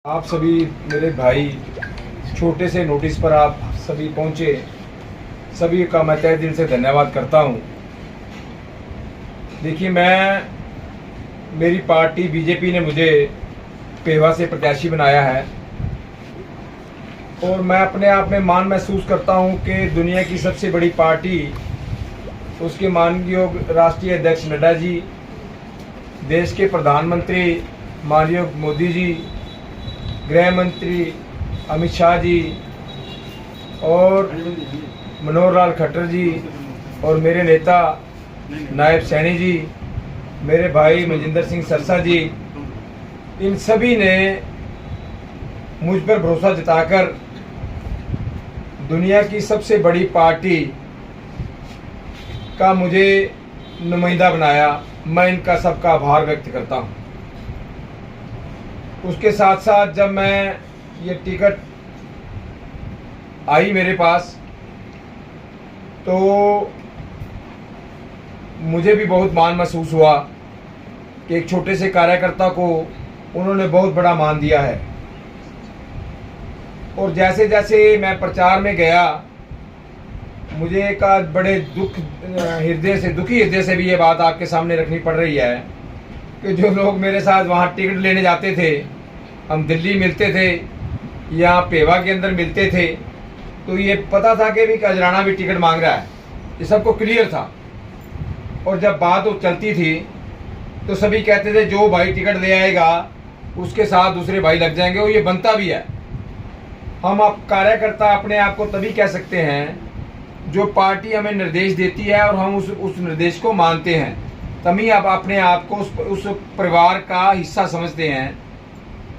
आप सभी मेरे भाई, छोटे से नोटिस पर आप सभी पहुंचे, सभी का मैं तहे दिल से धन्यवाद करता हूं। देखिए, मेरी पार्टी बीजेपी ने मुझे पेवा से प्रत्याशी बनाया है और मैं अपने आप में मान महसूस करता हूं कि दुनिया की सबसे बड़ी पार्टी, उसके माननीय राष्ट्रीय अध्यक्ष नड्डा जी, देश के प्रधानमंत्री माननीय मोदी जी, गृह मंत्री अमित शाह जी और मनोहर लाल खट्टर जी और मेरे नेता नायब सैनी जी, मेरे भाई मजिंदर सिंह सरसा जी, इन सभी ने मुझ पर भरोसा जताकर दुनिया की सबसे बड़ी पार्टी का मुझे नुमाइंदा बनाया। मैं इनका सबका आभार व्यक्त करता हूं। उसके साथ साथ जब मैं ये टिकट आई मेरे पास तो मुझे भी बहुत मान महसूस हुआ कि एक छोटे से कार्यकर्ता को उन्होंने बहुत बड़ा मान दिया है। और जैसे जैसे मैं प्रचार में गया, मुझे एक बड़े दुखी हृदय से भी ये बात आपके सामने रखनी पड़ रही है कि जो लोग मेरे साथ वहाँ टिकट लेने जाते थे, हम दिल्ली मिलते थे या पेवा के अंदर मिलते थे, तो ये पता था कि भी कजराना भी टिकट मांग रहा है, ये सबको क्लियर था। और जब बात वो चलती थी तो सभी कहते थे जो भाई टिकट ले आएगा उसके साथ दूसरे भाई लग जाएंगे, और ये बनता भी है। हम आप कार्यकर्ता अपने आप को तभी कह सकते हैं जो पार्टी हमें निर्देश देती है और हम उस निर्देश को मानते हैं, तभी आप अपने आप को उस परिवार का हिस्सा समझते हैं।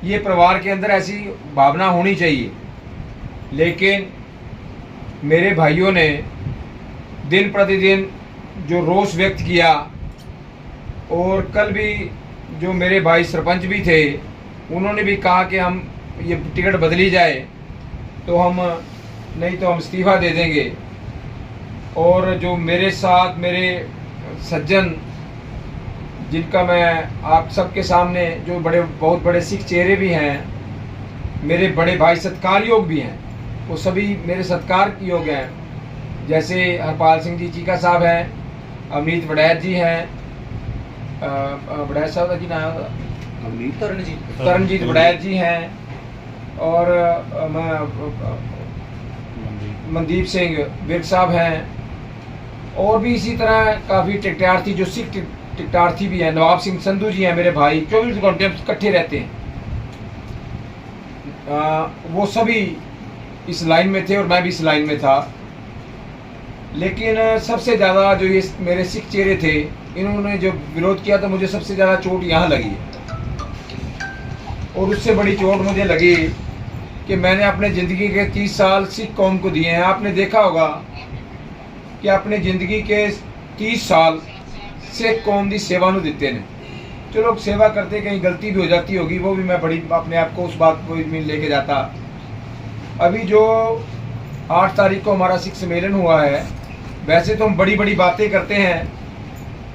ये परिवार के अंदर ऐसी भावना होनी चाहिए। लेकिन मेरे भाइयों ने दिन प्रतिदिन जो रोष व्यक्त किया, और कल भी जो मेरे भाई सरपंच भी थे, उन्होंने भी कहा कि हम ये टिकट बदली जाए तो हम नहीं तो हम इस्तीफ़ा दे देंगे। और जो मेरे साथ मेरे सज्जन, जिनका मैं आप सबके सामने जो बहुत बड़े सिख चेहरे भी हैं, मेरे बड़े भाई सत्कार योग भी हैं, वो सभी मेरे सत्कार योग्य हैं। जैसे हरपाल सिंह जी चीका साहब हैं, अमित वड़ैत जी हैं, वड़ैत साहब का जी नाम तरनजीत वड़ैत जी हैं, और मनदीप सिंह विर्क साहब हैं, और भी इसी तरह काफ़ी टिकटार्थी जो सिख टिकटार्थी भी हैं। नवाब सिंह संधू जी हैं मेरे भाई, 24 घंटे इकट्ठे रहते हैं। वो सभी इस लाइन में थे और मैं भी इस लाइन में था। लेकिन सबसे ज़्यादा जो ये मेरे सिख चेहरे थे, इन्होंने जो विरोध किया तो मुझे सबसे ज़्यादा चोट यहाँ लगी है। और उससे बड़ी चोट मुझे लगी कि मैंने अपने ज़िंदगी के 30 साल सिख कौम को दिए हैं। आपने देखा होगा कि अपने ज़िंदगी के 30 साल सिख कौम की सेवा नूं दिते ने। चलो सेवा करते कहीं गलती भी हो जाती होगी, वो भी मैं बड़ी अपने आप को उस बात को में लेके जाता। अभी जो 8 तारीख को हमारा सिख सम्मेलन हुआ है, वैसे तो हम बड़ी बड़ी बातें करते हैं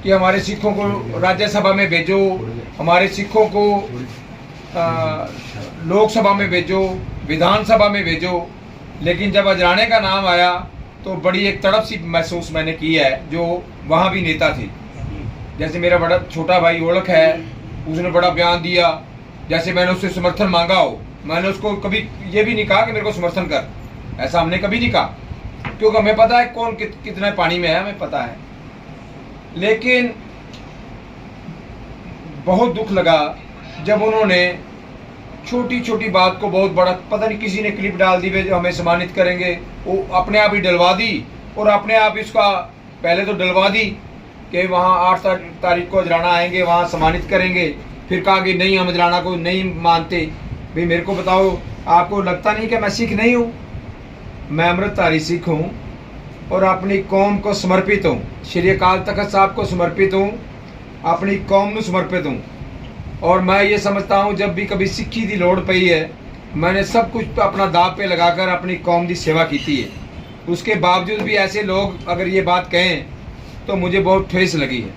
कि हमारे सिखों को राज्यसभा में भेजो, हमारे सिखों को लोकसभा में भेजो, विधानसभा में भेजो। लेकिन जब अजराने का नाम आया तो बड़ी एक तड़प सी महसूस मैंने की है, जो वहाँ भी नेता थे। जैसे मेरा बड़ा छोटा भाई ओळख है, उसने बड़ा बयान दिया, जैसे मैंने उससे समर्थन मांगा हो। मैंने उसको कभी ये भी नहीं कहा कि मेरे को समर्थन कर, ऐसा हमने कभी नहीं कहा, क्योंकि हमें पता है कौन कितने पानी में है, हमें पता है। लेकिन बहुत दुख लगा जब उन्होंने छोटी छोटी बात को बहुत बड़ा, पता नहीं किसी ने क्लिप डाल दी जो हमें सम्मानित करेंगे, वो अपने आप ही डलवा दी। और अपने आप इसका पहले तो डलवा दी कि वहाँ 8 तारीख को अजराना आएंगे, वहाँ सम्मानित करेंगे। फिर कहा कि नहीं, हम अजराना को नहीं मानते। भाई मेरे को बताओ, आपको लगता नहीं कि मैं सिख नहीं हूँ? मैं अमृतधारी सिख हूँ और अपनी कौम को समर्पित हूँ, श्री अकाल तख्त साहब को समर्पित हूँ, अपनी कौम को समर्पित हूँ। और मैं ये समझता हूँ जब भी कभी सिक्खी की लोड़ पई है, मैंने सब कुछ अपना दाव पे लगाकर अपनी कौम की सेवा की है। उसके बावजूद भी ऐसे लोग अगर ये बात कहें तो मुझे बहुत ठेस लगी है।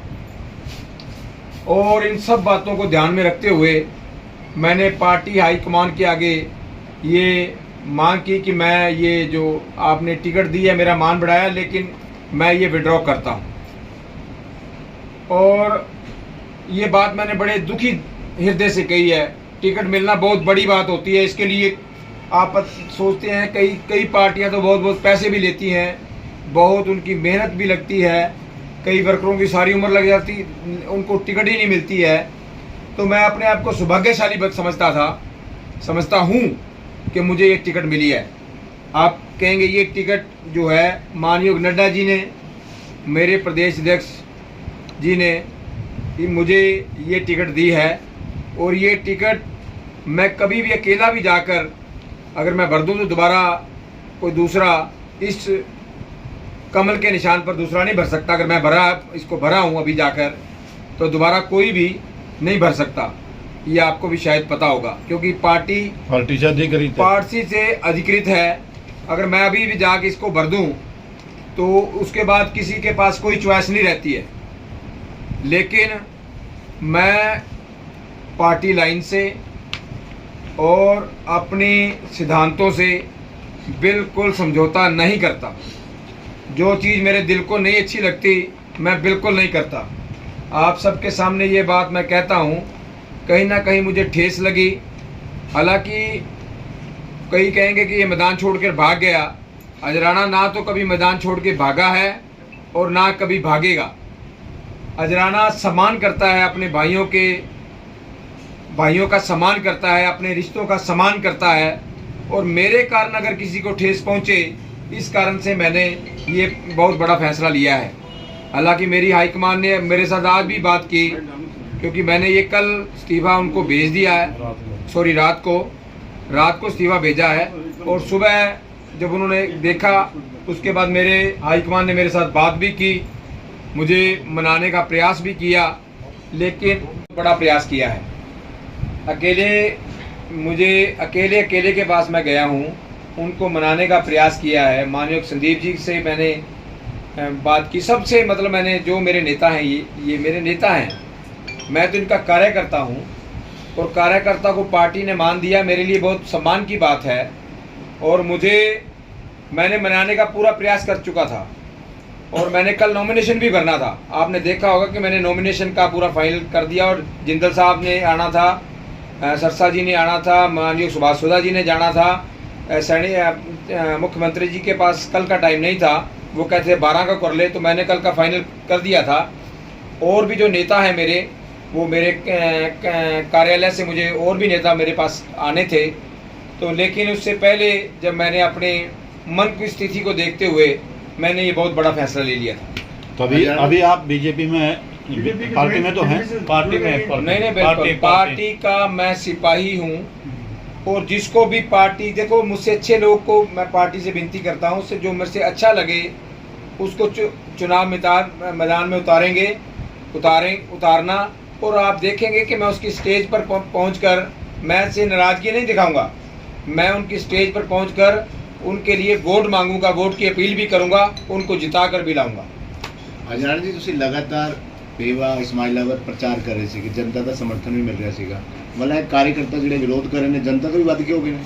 और इन सब बातों को ध्यान में रखते हुए मैंने पार्टी हाईकमान के आगे ये मांग की कि मैं ये जो आपने टिकट दी है मेरा मान बढ़ाया, लेकिन मैं ये विड्रॉ करता हूँ। और ये बात मैंने बड़े दुखी हृदय से कही है। टिकट मिलना बहुत बड़ी बात होती है, इसके लिए आप सोचते हैं कई पार्टियां तो बहुत पैसे भी लेती हैं, बहुत उनकी मेहनत भी लगती है, कई वर्करों की सारी उम्र लग जाती, उनको टिकट ही नहीं मिलती है। तो मैं अपने आप को सौभाग्यशाली समझता हूँ कि मुझे ये टिकट मिली है। आप कहेंगे ये टिकट जो है माननीय नड्डा जी ने, मेरे प्रदेश अध्यक्ष जी ने मुझे ये टिकट दी है, और ये टिकट मैं कभी भी अकेला भी जाकर अगर मैं भर दूँ तो दोबारा कोई दूसरा इस कमल के निशान पर दूसरा नहीं भर सकता। अगर मैं इसको भरा हूँ अभी जाकर, तो दोबारा कोई भी नहीं भर सकता। ये आपको भी शायद पता होगा, क्योंकि पार्टी से अधिकृत है। अगर मैं अभी भी जाके इसको भर दूँ तो उसके बाद किसी के पास कोई चॉइस नहीं रहती है। लेकिन मैं पार्टी लाइन से और अपने सिद्धांतों से बिल्कुल समझौता नहीं करता। जो चीज़ मेरे दिल को नहीं अच्छी लगती मैं बिल्कुल नहीं करता। आप सबके सामने ये बात मैं कहता हूँ, कहीं ना कहीं मुझे ठेस लगी। हालांकि कई कहेंगे कि ये मैदान छोड़कर भाग गया। अजराना ना तो कभी मैदान छोड़ के भागा है और ना कभी भागेगा। अजराना सम्मान करता है अपने भाइयों का सम्मान करता है, अपने रिश्तों का सम्मान करता है। और मेरे कारण अगर किसी को ठेस पहुँचे, इस कारण से मैंने ये बहुत बड़ा फैसला लिया है। हालांकि मेरी हाईकमान ने मेरे साथ आज भी बात की, क्योंकि मैंने ये कल इस्तीफा उनको भेज दिया है, सॉरी रात को इस्तीफा भेजा है। और सुबह जब उन्होंने देखा उसके बाद मेरे हाईकमान ने मेरे साथ बात भी की, मुझे मनाने का प्रयास भी किया, लेकिन बड़ा प्रयास किया है। अकेले के पास मैं गया हूँ, उनको मनाने का प्रयास किया है। माननीय संदीप जी से मैंने बात की, सबसे मतलब मैंने जो मेरे नेता हैं, ये मेरे नेता हैं, मैं तो इनका कार्यकर्ता हूँ, और कार्यकर्ता को पार्टी ने मान दिया, मेरे लिए बहुत सम्मान की बात है। और मैंने मनाने का पूरा प्रयास कर चुका था, और मैंने कल नॉमिनेशन भी भरना था। आपने देखा होगा कि मैंने नॉमिनेशन का पूरा फाइनल कर दिया, और जिंदल साहब ने आना था, सरसा जी ने आना था, माननीय सुभाष सुधा जी ने जाना था। मुख्यमंत्री जी के पास कल का टाइम नहीं था, वो कहते 12 का कर ले, तो मैंने कल का फाइनल कर दिया था। और भी जो नेता हैं मेरे, वो मेरे कार्यालय से मुझे और भी नेता मेरे पास आने थे। तो लेकिन उससे पहले जब मैंने अपने मन की स्थिति को देखते हुए मैंने ये बहुत बड़ा फैसला ले लिया था। तो अभी आप बीजेपी में पार्टी में तो हैं? पार्टी में नहीं बिल्कुल पार्टी का मैं सिपाही हूँ। और जिसको भी पार्टी, देखो मुझसे अच्छे लोग को मैं पार्टी से विनती करता हूँ, उससे जो मेरे से अच्छा लगे उसको चुनाव मैदान में उतारना। और आप देखेंगे कि मैं उसकी स्टेज पर पहुंचकर मैं से नाराज़गी नहीं दिखाऊंगा। मैं उनकी स्टेज पर पहुंचकर उनके लिए वोट मांगूंगा, वोट की अपील भी करूंगा, उनको जिता कर भी लाऊंगा। अजराना जी, ਤੁਸੀਂ लगातार बेवा इस्माइलाबाद प्रचार कर रहे थे कि जनता का समर्थन भी मिल रहा सीगा, वाला कार्यकर्ता ਜਿਹੜੇ ਵਿਰੋਧ ਕਰ ਰਹੇ ਨੇ जनता ਤੋਂ ਵੀ ਵੱਧ ਕੇ ਹੋ ਗਏ ਨੇ।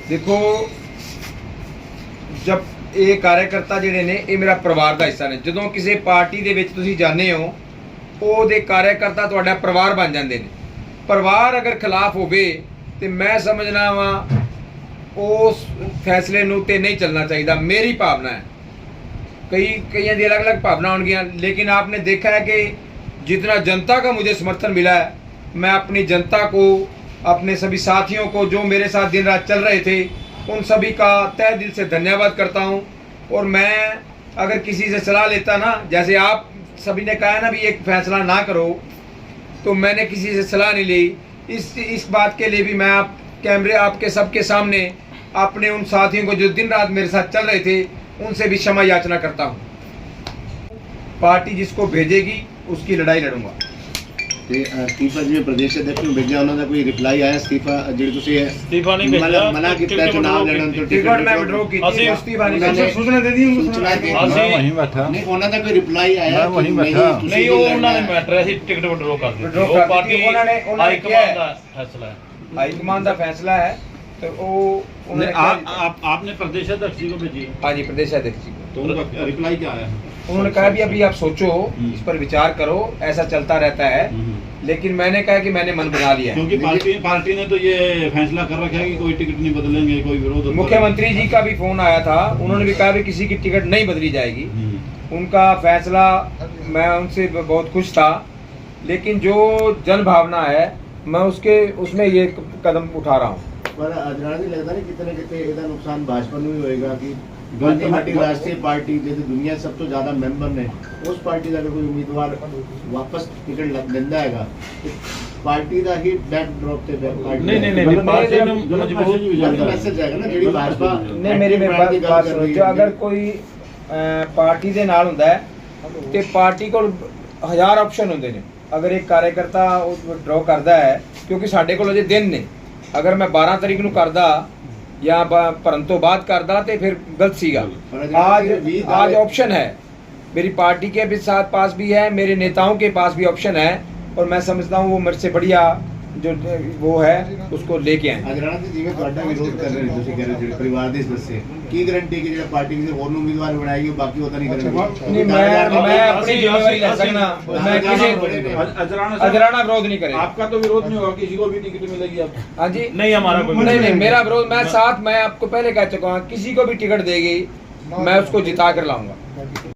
देखो, जब ये कार्यकर्ता ਜਿਹੜੇ ਨੇ ਇਹ ਮੇਰਾ ਪਰਿਵਾਰ ਦਾ ਹਿੱਸਾ ਨੇ। ਜਦੋਂ ਕਿਸੇ ਪਾਰਟੀ ਦੇ ਵਿੱਚ ਤੁਸੀਂ ਜਾਂਦੇ ਹੋ, ਉਹਦੇ कार्यकर्ता ਤੁਹਾਡਾ ਪਰਿਵਾਰ ਬਣ ਜਾਂਦੇ ਨੇ। ਪਰਿਵਾਰ ਅਗਰ ਖਿਲਾਫ ਹੋਵੇ ਤੇ ਮੈਂ ਸਮਝਣਾ ਵਾ उस फैसले ਨੂੰ ਤੇ नहीं चलना चाहिए। मेरी भावना है, कईयों की अलग अलग भावना होंगी, लेकिन आपने देखा है कि जितना जनता का मुझे समर्थन मिला है, मैं अपनी जनता को, अपने सभी साथियों को जो मेरे साथ दिन रात चल रहे थे, उन सभी का तहे दिल से धन्यवाद करता हूं। और मैं अगर किसी से सलाह लेता ना, जैसे आप सभी ने कहा ना भी एक फैसला ना करो, तो मैंने किसी से सलाह नहीं ली। इस बात के लिए भी मैं कैमरे आपके सबके सामने अपने उन साथियों को जो दिन रात मेरे साथ चल रहे थे, उनसे भी क्षमा याचना करता हूँ। पार्टी जिसको भेजेगी उसकी लड़ाई लड़ूंगा। इस्तीफा जिवें प्रदेश अध्यक्ष ਨੂੰ भेजा, ਉਹਨਾਂ ਦਾ ਕੋਈ ਰਿਪਲਾਈ ਆਇਆ? ਜਿਹੜੀ ਤੁਸੀਂ इस्तीफा नहीं भेजा, मना ਕੀਤਾ ਚੁਣਾव ਲੜਨ ਤੋਂ? टिकट मैं विड्रॉ की थी, इस्तीफा नहीं, सूचना दे दी वहीं बैठा नहीं, ਉਹਨਾਂ ਦਾ ਕੋਈ ਰਿਪਲਾਈ ਆਇਆ? वहीं बैठा नहीं, वो उन्होंने मैटर है टिकट विड्रॉ कर दी, वो पार्टी हाईकमान का फैसला है। हाईकमान का फैसला है तो वो उन्होंने आपने प्रदेश अध्यक्ष जी को भेजी, हाँ जी प्रदेशाध्यक्ष जी को, तो उनका रिप्लाई क्या आया? उन्होंने कहा भी अभी आप सोचो, इस पर विचार करो, ऐसा चलता रहता है। लेकिन मैंने कहा कि मैंने मन बना लिया है, क्योंकि पार्टी ने तो ये फैसला कर रखा है कि कोई टिकट नहीं बदलेंगे, कोई विरोध। मुख्यमंत्री जी का भी फोन आया था, उन्होंने भी कहा भी किसी की टिकट नहीं बदली जाएगी। उनका फैसला, मैं उनसे बहुत खुश था, लेकिन जो जन भावना है मैं उसमें ये कदम उठा रहा हूँ। पर अजनाला जी लगता नहीं कितने कितने ਇਹਦਾ नुकसान भाजपा ਨੂੰ ਹੀ ਹੋਏਗਾ कि गलती राष्ट्रीय पार्टी जैसे दुनिया सब तो ज्यादा मेंबर ने उस पार्टी का कोई उम्मीदवार वापस टिकट लेंदा हैगा पार्टी ਦਾ ਹੀ बैक ड्रॉप ਤੇ नहीं पार्टी में मैसेज आएगा ना ਜਿਹੜੀ भाजपा ने मेरी बात सुनो, जो अगर कोई पार्टी ਦੇ ਨਾਲ ਹੁੰਦਾ ਹੈ ਤੇ ਪਾर्टी ਕੋਲ ਹਜ਼ਾਰ ਆਪਸ਼ਨ ਹੁੰਦੇ ਨੇ। अगर एक कार्यकर्ता ड्रॉ करता है, क्योंकि ਸਾਡੇ ਕੋਲ ਅਜੇ ਦਿਨ ਨੇ, अगर मैं 12 तारीख ਨੂੰ ਕਰਦਾ या भरन तो बाद करदा तो फिर गलत सीगा। आज ऑप्शन है, मेरी पार्टी के भी साथ पास भी है, मेरे नेताओं के पास भी ऑप्शन है, और मैं समझता हूँ वो मेरे से बढ़िया जो वो है उसको लेके आए। अजनाला जी जिवें ਤੁਹਾਡਾ ਵਿਰੋਧ ਕਰ ਰਹੇ ਨੇ, ਤੁਸੀਂ ਕਹਿ ਰਹੇ ਜਿਹੜੇ ਪਰਿਵਾਰ ਦੇ ਸਦस्य, ਕੀ ਗਾਰੰਟੀ ਕਿ ਜਿਹੜਾ ਪਾਰਟੀ ਕਿਸੇ ਹੋਰ ਨੂੰ ਉਮੀਦਵਾਰ ਬਣਾਏਗੀ ਬਾਕੀ ਉਹਦਾ ਨਹੀਂ ਕਰਨਗੇ? नहीं, मैं अपनी जिम्मेवारी ले सकना, मैं किसी अजराना विरोध नहीं करेगा। आपका तो विरोध नहीं होगा, किसी को भी टिकट मिलेगी अब? हाँ जी, नहीं हमारा कोई नहीं मेरा विरोध, मैं आपको पहले कह चुका हूँ, किसी को भी टिकट देगी मैं उसको जिता कर लाऊंगा।